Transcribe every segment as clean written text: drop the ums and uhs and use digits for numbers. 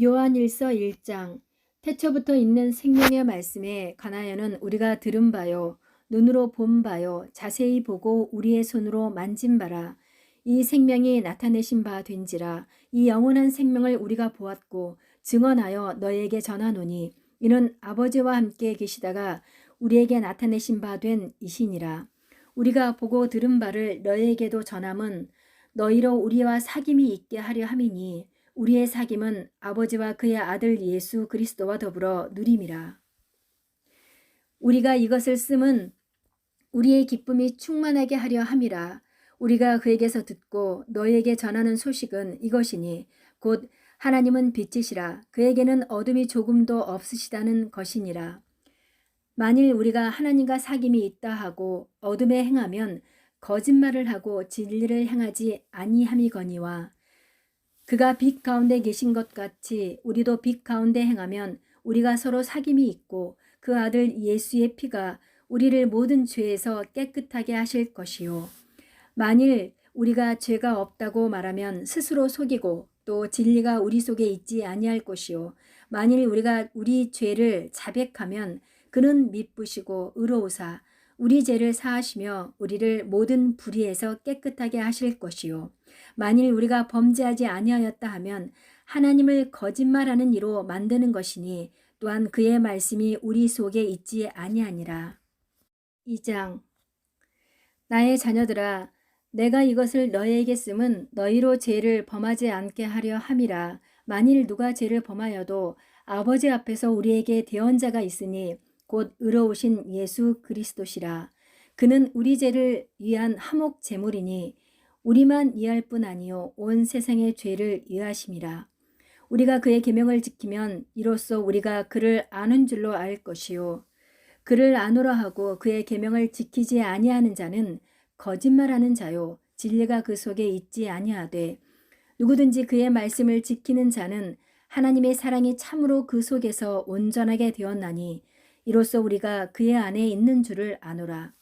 요한일서 1장. 태초부터 있는 생명의 말씀에 관하여는 우리가 들은 바요 눈으로 본 바요 자세히 보고 우리의 손으로 만진 바라. 이 생명이 나타내신 바 된지라. 이 영원한 생명을 우리가 보았고 증언하여 너희에게 전하노니 이는 아버지와 함께 계시다가 우리에게 나타내신 바 된 이시니라. 우리가 보고 들은 바를 너희에게도 전함은 너희로 우리와 사귐이 있게 하려 함이니 우리의 사귐은 아버지와 그의 아들 예수 그리스도와 더불어 누림이라. 우리가 이것을 씀은 우리의 기쁨이 충만하게 하려 함이라. 우리가 그에게서 듣고 너희에게 전하는 소식은 이것이니 곧 하나님은 빛이시라. 그에게는 어둠이 조금도 없으시다는 것이니라. 만일 우리가 하나님과 사귐이 있다 하고 어둠에 행하면 거짓말을 하고 진리를 행하지 아니함이거니와 그가 빛 가운데 계신 것 같이 우리도 빛 가운데 행하면 우리가 서로 사귐이 있고 그 아들 예수의 피가 우리를 모든 죄에서 깨끗하게 하실 것이요. 만일 우리가 죄가 없다고 말하면 스스로 속이고 또 진리가 우리 속에 있지 아니할 것이요. 만일 우리가 우리 죄를 자백하면 그는 미쁘시고 의로우사 우리 죄를 사하시며 우리를 모든 불의에서 깨끗하게 하실 것이요. 만일 우리가 범죄하지 아니하였다 하면 하나님을 거짓말하는 이로 만드는 것이니 또한 그의 말씀이 우리 속에 있지 아니하니라. 2장. 나의 자녀들아, 내가 이것을 너희에게 씀은 너희로 죄를 범하지 않게 하려 함이라. 만일 누가 죄를 범하여도 아버지 앞에서 우리에게 대언자가 있으니 곧 의로우신 예수 그리스도시라. 그는 우리 죄를 위한 화목 제물이니 우리만 이할 뿐 아니요 온 세상의 죄를 이하심이라. 우리가 그의 계명을 지키면 이로써 우리가 그를 아는 줄로 알 것이요. 그를 아노라 하고 그의 계명을 지키지 아니하는 자는 거짓말하는 자요 진리가 그 속에 있지 아니하되 누구든지 그의 말씀을 지키는 자는 하나님의 사랑이 참으로 그 속에서 온전하게 되었나니 이로써 우리가 그의 안에 있는 줄을 아노라.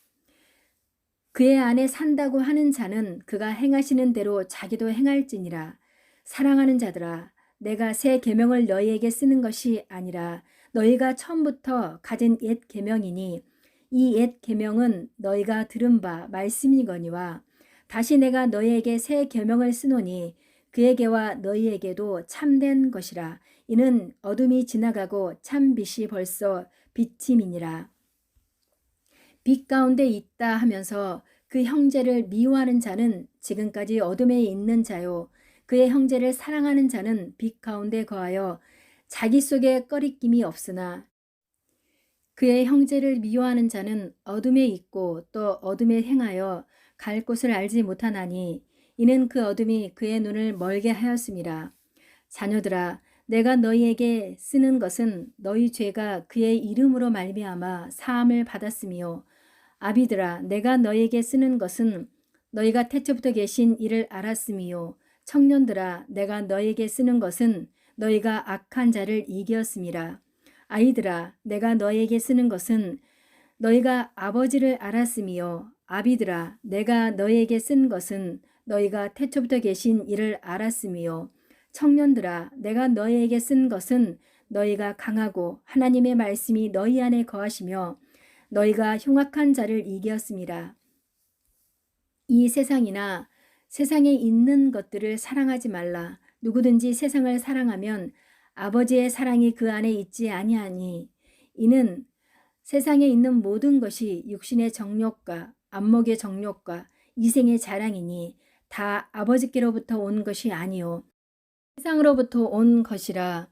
그의 안에 산다고 하는 자는 그가 행하시는 대로 자기도 행할지니라. 사랑하는 자들아, 내가 새 계명을 너희에게 쓰는 것이 아니라 너희가 처음부터 가진 옛 계명이니 이 옛 계명은 너희가 들은 바 말씀이거니와 다시 내가 너희에게 새 계명을 쓰노니 그에게와 너희에게도 참된 것이라. 이는 어둠이 지나가고 참 빛이 벌써 비침이니라. 빛 가운데 있다 하면서 그 형제를 미워하는 자는 지금까지 어둠에 있는 자요. 그의 형제를 사랑하는 자는 빛 가운데 거하여 자기 속에 꺼리낌이 없으나 그의 형제를 미워하는 자는 어둠에 있고 또 어둠에 행하여 갈 곳을 알지 못하나니 이는 그 어둠이 그의 눈을 멀게 하였음이라. 자녀들아, 내가 너희에게 쓰는 것은 너희 죄가 그의 이름으로 말미암아 사함을 받았으며 아비들아, 내가 너희에게 쓰는 것은 너희가 태초부터 계신 이를 알았음이요 청년들아, 내가 너희에게 쓰는 것은 너희가 악한 자를 이겼음이라. 아이들아, 내가 너희에게 쓰는 것은 너희가 아버지를 알았음이요 아비들아, 내가 너희에게 쓴 것은 너희가 태초부터 계신 이를 알았음이요 청년들아, 내가 너희에게 쓴 것은 너희가 강하고 하나님의 말씀이 너희 안에 거하시며 너희가 흉악한 자를 이겼음이라. 이 세상이나 세상에 있는 것들을 사랑하지 말라. 누구든지 세상을 사랑하면 아버지의 사랑이 그 안에 있지 아니하니 이는 세상에 있는 모든 것이 육신의 정욕과 안목의 정욕과 이생의 자랑이니 다 아버지께로부터 온 것이 아니요 세상으로부터 온 것이라.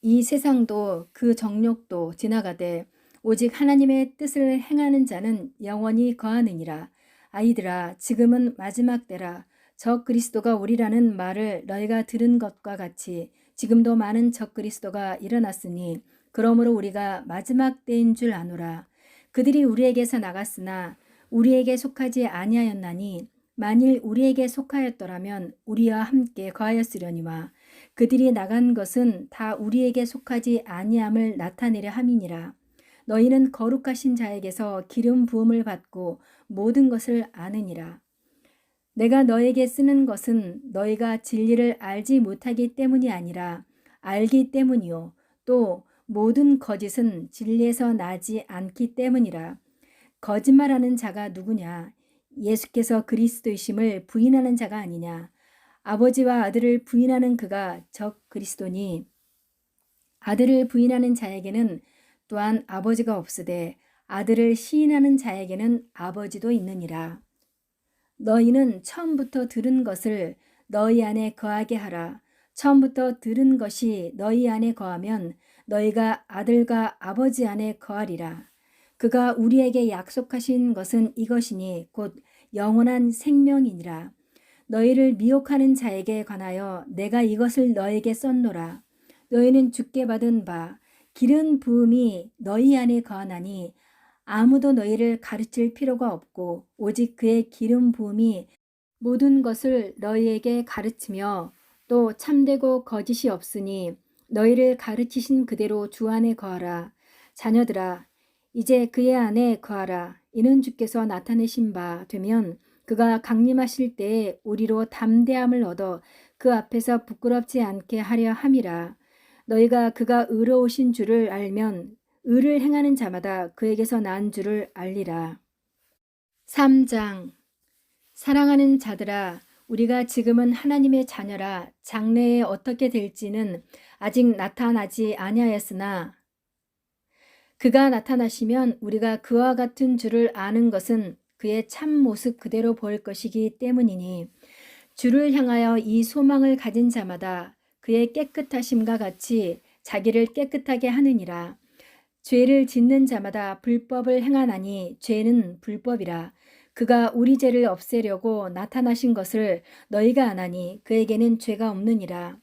이 세상도 그 정욕도 지나가되 오직 하나님의 뜻을 행하는 자는 영원히 거하느니라. 아이들아, 지금은 마지막 때라. 적 그리스도가 오리라는 말을 너희가 들은 것과 같이 지금도 많은 적 그리스도가 일어났으니 그러므로 우리가 마지막 때인 줄 아노라. 그들이 우리에게서 나갔으나 우리에게 속하지 아니하였나니 만일 우리에게 속하였더라면 우리와 함께 거하였으려니와 그들이 나간 것은 다 우리에게 속하지 아니함을 나타내려 함이니라. 너희는 거룩하신 자에게서 기름 부음을 받고 모든 것을 아느니라. 내가 너에게 쓰는 것은 너희가 진리를 알지 못하기 때문이 아니라 알기 때문이요. 또 모든 거짓은 진리에서 나지 않기 때문이라. 거짓말하는 자가 누구냐? 예수께서 그리스도이심을 부인하는 자가 아니냐? 아버지와 아들을 부인하는 그가 적 그리스도니 아들을 부인하는 자에게는 또한 아버지가 없으되 아들을 시인하는 자에게는 아버지도 있느니라. 너희는 처음부터 들은 것을 너희 안에 거하게 하라. 처음부터 들은 것이 너희 안에 거하면 너희가 아들과 아버지 안에 거하리라. 그가 우리에게 약속하신 것은 이것이니 곧 영원한 생명이니라. 너희를 미혹하는 자에게 관하여 내가 이것을 너에게 썼노라. 너희는 주께 받은 바 기름 부음이 너희 안에 거하나니 아무도 너희를 가르칠 필요가 없고 오직 그의 기름 부음이 모든 것을 너희에게 가르치며 또 참되고 거짓이 없으니 너희를 가르치신 그대로 주 안에 거하라. 자녀들아 이제 그의 안에 거하라. 이는 주께서 나타내신 바 되면 그가 강림하실 때에 우리로 담대함을 얻어 그 앞에서 부끄럽지 않게 하려 함이라. 너희가 그가 의로우신 줄을 알면 의를 행하는 자마다 그에게서 난 줄을 알리라. 3장 사랑하는 자들아 우리가 지금은 하나님의 자녀라. 장래에 어떻게 될지는 아직 나타나지 아니하였으나 그가 나타나시면 우리가 그와 같은 줄을 아는 것은 그의 참 모습 그대로 볼 것이기 때문이니 주를 향하여 이 소망을 가진 자마다 그의 깨끗하심과 같이 자기를 깨끗하게 하느니라. 죄를 짓는 자마다 불법을 행하나니 죄는 불법이라. 그가 우리 죄를 없애려고 나타나신 것을 너희가 아나니 그에게는 죄가 없느니라.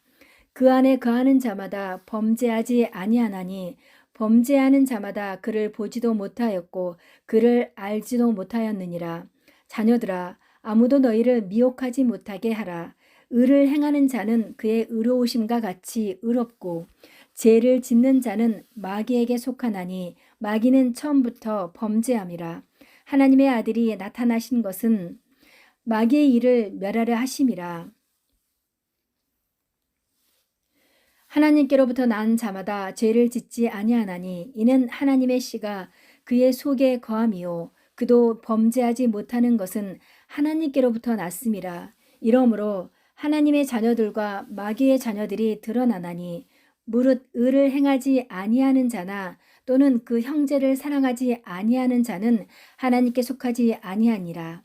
그 안에 거하는 자마다 범죄하지 아니하나니 범죄하는 자마다 그를 보지도 못하였고 그를 알지도 못하였느니라. 자녀들아 아무도 너희를 미혹하지 못하게 하라. 의를 행하는 자는 그의 의로우심과 같이 의롭고 죄를 짓는 자는 마귀에게 속하나니 마귀는 처음부터 범죄함이라. 하나님의 아들이 나타나신 것은 마귀의 일을 멸하려 하심이라. 하나님께로부터 난 자마다 죄를 짓지 아니하나니 이는 하나님의 씨가 그의 속에 거함이요 그도 범죄하지 못하는 것은 하나님께로부터 났음이라. 이러므로 하나님의 자녀들과 마귀의 자녀들이 드러나나니 무릇 의를 행하지 아니하는 자나 또는 그 형제를 사랑하지 아니하는 자는 하나님께 속하지 아니하니라.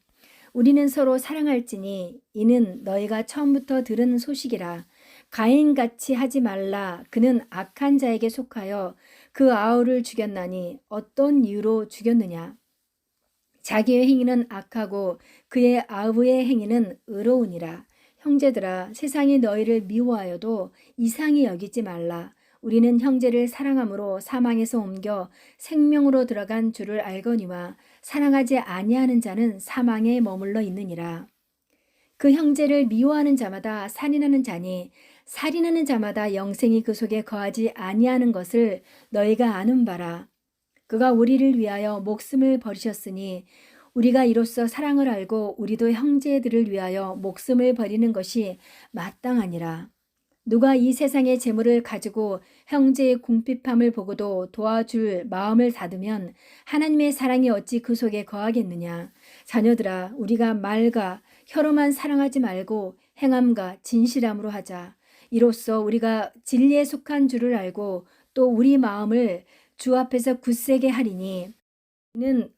우리는 서로 사랑할지니 이는 너희가 처음부터 들은 소식이라. 가인같이 하지 말라. 그는 악한 자에게 속하여 그 아우를 죽였나니 어떤 이유로 죽였느냐. 자기의 행위는 악하고 그의 아우의 행위는 의로우니라. 형제들아 세상이 너희를 미워하여도 이상히 여기지 말라. 우리는 형제를 사랑함으로 사망에서 옮겨 생명으로 들어간 줄을 알거니와 사랑하지 아니하는 자는 사망에 머물러 있느니라. 그 형제를 미워하는 자마다 살인하는 자니 살인하는 자마다 영생이 그 속에 거하지 아니하는 것을 너희가 아는 바라. 그가 우리를 위하여 목숨을 버리셨으니 우리가 이로써 사랑을 알고 우리도 형제들을 위하여 목숨을 버리는 것이 마땅하니라. 누가 이 세상의 재물을 가지고 형제의 궁핍함을 보고도 도와줄 마음을 닫으면 하나님의 사랑이 어찌 그 속에 거하겠느냐. 자녀들아 우리가 말과 혀로만 사랑하지 말고 행함과 진실함으로 하자. 이로써 우리가 진리에 속한 줄을 알고 또 우리 마음을 주 앞에서 굳세게 하리니 이는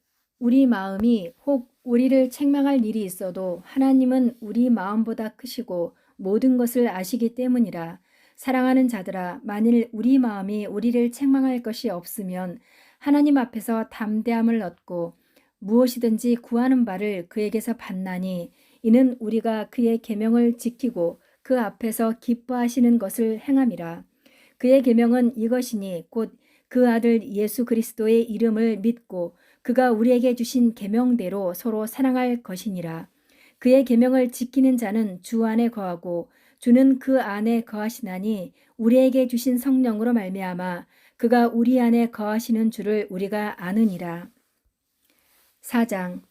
우리 마음이 혹 우리를 책망할 일이 있어도 하나님은 우리 마음보다 크시고 모든 것을 아시기 때문이라. 사랑하는 자들아 만일 우리 마음이 우리를 책망할 것이 없으면 하나님 앞에서 담대함을 얻고 무엇이든지 구하는 바를 그에게서 받나니 이는 우리가 그의 계명을 지키고 그 앞에서 기뻐하시는 것을 행함이라. 그의 계명은 이것이니 곧 그 아들 예수 그리스도의 이름을 믿고 그가 우리에게 주신 계명대로 서로 사랑할 것이니라. 그의 계명을 지키는 자는 주 안에 거하고 주는 그 안에 거하시나니 우리에게 주신 성령으로 말미암아 그가 우리 안에 거하시는 줄을 우리가 아느니라. 4장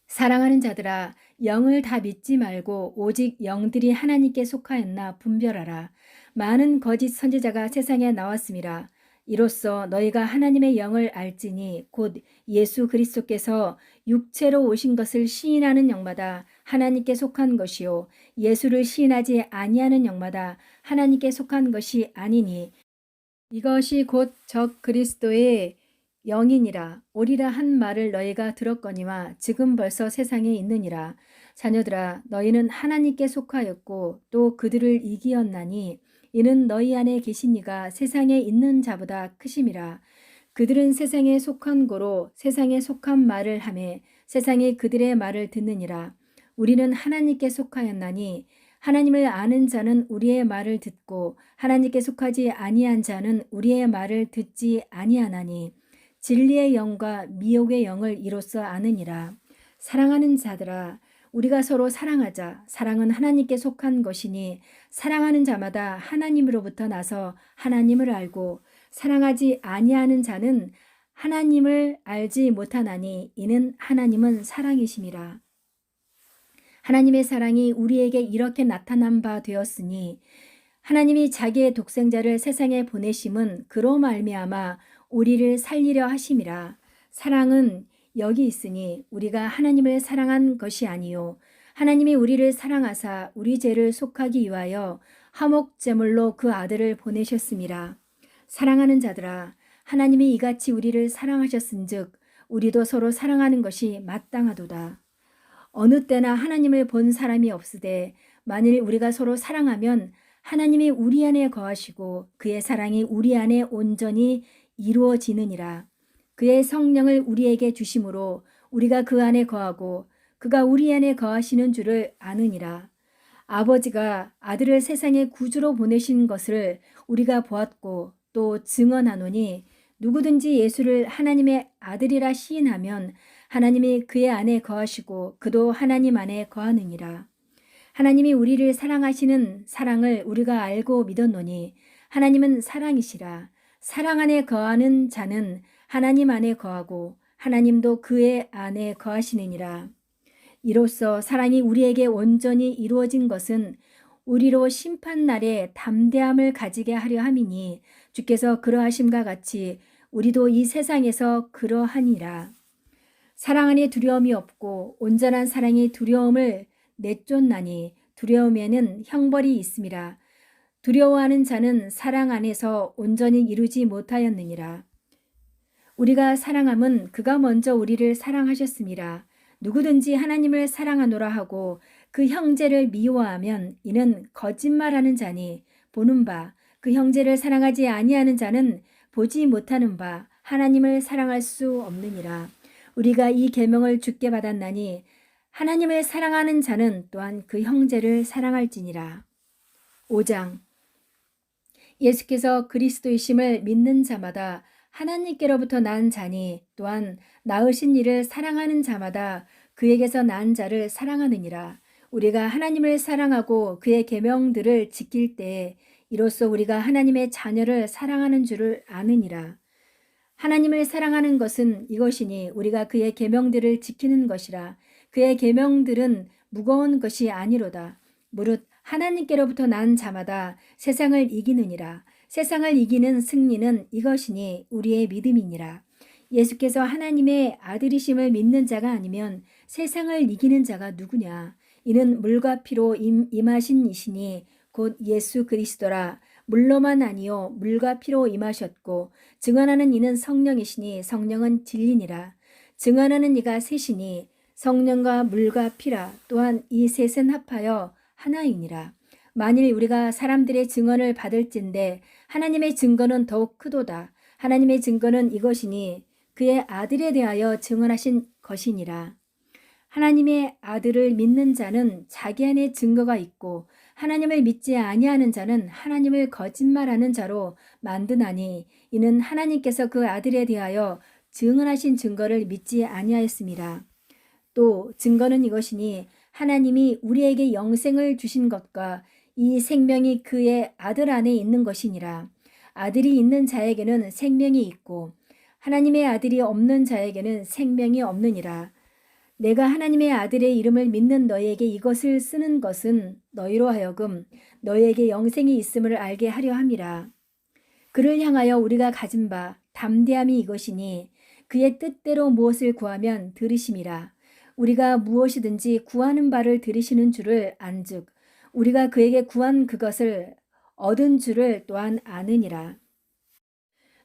사랑하는 자들아, 영을 다 믿지 말고 오직 영들이 하나님께 속하였나 분별하라. 많은 거짓 선지자가 세상에 나왔음이라. 이로써 너희가 하나님의 영을 알지니 곧 예수 그리스도께서 육체로 오신 것을 시인하는 영마다 하나님께 속한 것이요 예수를 시인하지 아니하는 영마다 하나님께 속한 것이 아니니 이것이 곧 적 그리스도의 영이니라. 오리라 한 말을 너희가 들었거니와 지금 벌써 세상에 있느니라. 자녀들아, 너희는 하나님께 속하였고 또 그들을 이기었나니 이는 너희 안에 계신 이가 세상에 있는 자보다 크심이라. 그들은 세상에 속한 고로 세상에 속한 말을 하매 세상이 그들의 말을 듣느니라. 우리는 하나님께 속하였나니 하나님을 아는 자는 우리의 말을 듣고 하나님께 속하지 아니한 자는 우리의 말을 듣지 아니하나니 진리의 영과 미혹의 영을 이로써 아느니라. 사랑하는 자들아, 우리가 서로 사랑하자. 사랑은 하나님께 속한 것이니 사랑하는 자마다 하나님으로부터 나서 하나님을 알고 사랑하지 아니하는 자는 하나님을 알지 못하나니 이는 하나님은 사랑이심이라. 하나님의 사랑이 우리에게 이렇게 나타난 바 되었으니 하나님이 자기의 독생자를 세상에 보내심은 그로 말미암아 우리를 살리려 하심이라. 사랑은 여기 있으니 우리가 하나님을 사랑한 것이 아니요 하나님이 우리를 사랑하사 우리 죄를 속하기 위하여 화목 제물로 그 아들을 보내셨음이라. 사랑하는 자들아, 하나님이 이같이 우리를 사랑하셨은즉 우리도 서로 사랑하는 것이 마땅하도다. 어느 때나 하나님을 본 사람이 없으되 만일 우리가 서로 사랑하면 하나님이 우리 안에 거하시고 그의 사랑이 우리 안에 온전히 이루어지느니라. 그의 성령을 우리에게 주심으로 우리가 그 안에 거하고 그가 우리 안에 거하시는 줄을 아느니라. 아버지가 아들을 세상에 구주로 보내신 것을 우리가 보았고 또 증언하노니 누구든지 예수를 하나님의 아들이라 시인하면 하나님이 그의 안에 거하시고 그도 하나님 안에 거하느니라. 하나님이 우리를 사랑하시는 사랑을 우리가 알고 믿었노니 하나님은 사랑이시라. 사랑 안에 거하는 자는 하나님 안에 거하고 하나님도 그의 안에 거하시느니라. 이로써 사랑이 우리에게 온전히 이루어진 것은 우리로 심판날에 담대함을 가지게 하려 함이니 주께서 그러하심과 같이 우리도 이 세상에서 그러하니라. 사랑 안에 두려움이 없고 온전한 사랑이 두려움을 내쫓나니 두려움에는 형벌이 있음이라. 두려워하는 자는 사랑 안에서 온전히 이루지 못하였느니라. 우리가 사랑함은 그가 먼저 우리를 사랑하셨음이라. 누구든지 하나님을 사랑하노라 하고 그 형제를 미워하면 이는 거짓말하는 자니 보는 바 그 형제를 사랑하지 아니하는 자는 보지 못하는 바 하나님을 사랑할 수 없느니라. 우리가 이 계명을 주께 받았나니 하나님을 사랑하는 자는 또한 그 형제를 사랑할지니라. 5장 예수께서 그리스도이심을 믿는 자마다 하나님께로부터 난 자니 또한 낳으신 이를 사랑하는 자마다 그에게서 난 자를 사랑하느니라. 우리가 하나님을 사랑하고 그의 계명들을 지킬 때에 이로써 우리가 하나님의 자녀를 사랑하는 줄을 아느니라. 하나님을 사랑하는 것은 이것이니 우리가 그의 계명들을 지키는 것이라. 그의 계명들은 무거운 것이 아니로다. 무릇 하나님께로부터 난 자마다 세상을 이기느니라. 세상을 이기는 승리는 이것이니 우리의 믿음이니라. 예수께서 하나님의 아들이심을 믿는 자가 아니면 세상을 이기는 자가 누구냐? 이는 물과 피로 임하신 이시니 곧 예수 그리스도라. 물로만 아니요 물과 피로 임하셨고 증언하는 이는 성령이시니 성령은 진리니라. 증언하는 이가 셋이니 성령과 물과 피라. 또한 이 셋은 합하여 하나이니라. 만일 우리가 사람들의 증언을 받을진대 하나님의 증거는 더욱 크도다. 하나님의 증거는 이것이니 그의 아들에 대하여 증언하신 것이니라. 하나님의 아들을 믿는 자는 자기 안에 증거가 있고 하나님을 믿지 아니하는 자는 하나님을 거짓말하는 자로 만드나니 이는 하나님께서 그 아들에 대하여 증언하신 증거를 믿지 아니하였습니다. 또 증거는 이것이니 하나님이 우리에게 영생을 주신 것과 이 생명이 그의 아들 안에 있는 것이니라. 아들이 있는 자에게는 생명이 있고 하나님의 아들이 없는 자에게는 생명이 없느니라. 내가 하나님의 아들의 이름을 믿는 너희에게 이것을 쓰는 것은 너희로 하여금 너희에게 영생이 있음을 알게 하려 함이라. 그를 향하여 우리가 가진 바 담대함이 이것이니 그의 뜻대로 무엇을 구하면 들으심이라. 우리가 무엇이든지 구하는 바를 들으시는 줄을 안즉 우리가 그에게 구한 그것을 얻은 줄을 또한 아느니라.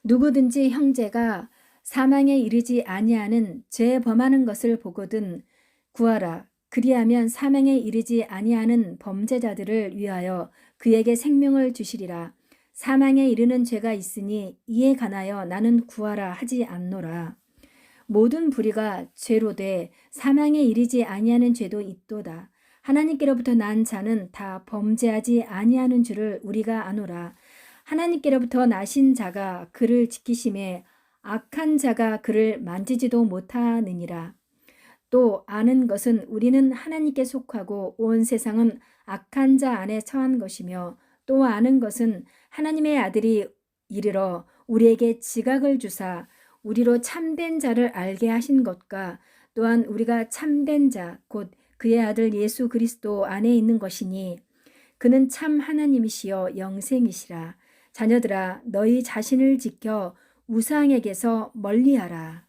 누구든지 형제가 사망에 이르지 아니하는 죄 범하는 것을 보거든 구하라. 그리하면 사망에 이르지 아니하는 범죄자들을 위하여 그에게 생명을 주시리라. 사망에 이르는 죄가 있으니 이에 관하여 나는 구하라 하지 않노라. 모든 불의가 죄로 돼 사망에 이르지 아니하는 죄도 있도다. 하나님께로부터 난 자는 다 범죄하지 아니하는 줄을 우리가 아노라. 하나님께로부터 나신 자가 그를 지키심에 악한 자가 그를 만지지도 못하느니라. 또 아는 것은 우리는 하나님께 속하고 온 세상은 악한 자 안에 처한 것이며 또 아는 것은 하나님의 아들이 이르러 우리에게 지각을 주사 우리로 참된 자를 알게 하신 것과 또한 우리가 참된 자 곧 그의 아들 예수 그리스도 안에 있는 것이니 그는 참 하나님이시여 영생이시라. 자녀들아 너희 자신을 지켜 우상에게서 멀리하라.